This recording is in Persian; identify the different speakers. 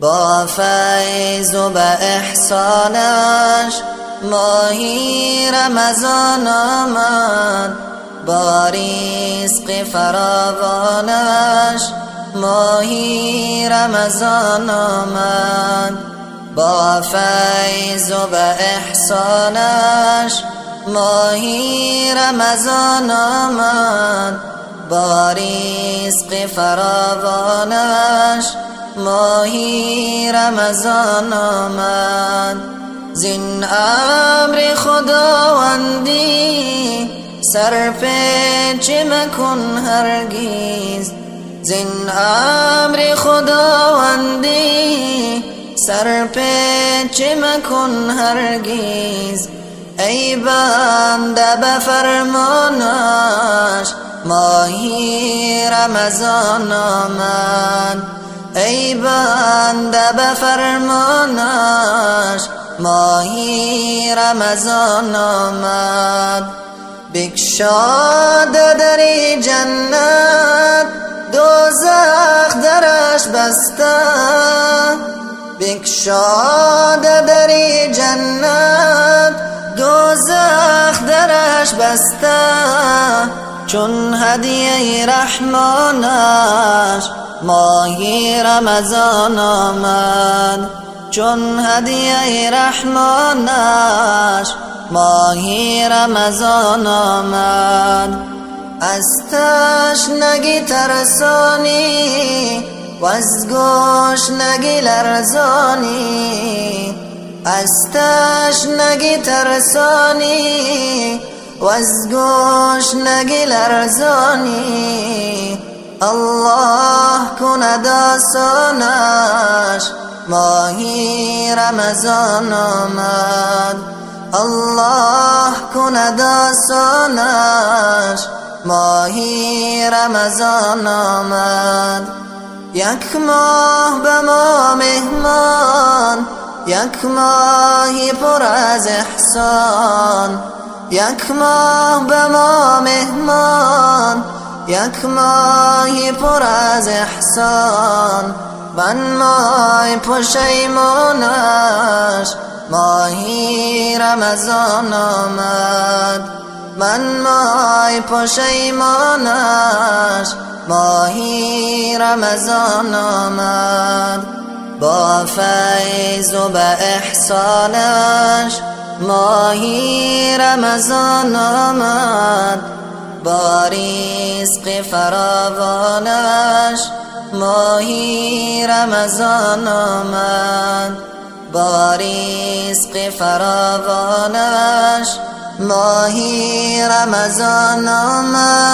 Speaker 1: با فیض و به احسانش ماهی رمضان آمد، با رزق فراوانش ماهی رمضان آمد. با فیض و به احسانش ماهی رمضان آمد، با رزق فراوانش ماهی رمضان آمد. زین امر خداوندی سر پیچ مکن هرگز، زین امر خداوندی سر پیچ مکن هرگز. ای بنده به فرمانش ماهی رمضان آمد، ای بنده به فرمانش ماهی رمضان آمد. بگشاد در جنت دوزخ درش بسته، بگشاد در جنت دوزخ درش بسته. چون هدیه رحمانش ماهی رمضان آمد، چون هدیه رحمانش ماهی رمضان آمد. از تشنگی ترسانی و از گشنگی لرزانی، از تشنگی ترسانی و از گشنگی لرزانی. الله کند آسانش ماهی رمضان آمد، الله کند آسانش ماهی رمضان آمد. یک ماه به ما مهمان، یک ماهی پر از احسان، یک ماه به ما مهمان، یک ماهی پر از احسان. من مای پشیمانش ماهی رمضان آمد، من مای پشیمانش ماهی رمضان آمد. با فیض و به احسانش ماهی رمضان آمد، با رزق فراوانش ماهی رمضان آمد، با رزق فراوانش ماهی رمضان آمد.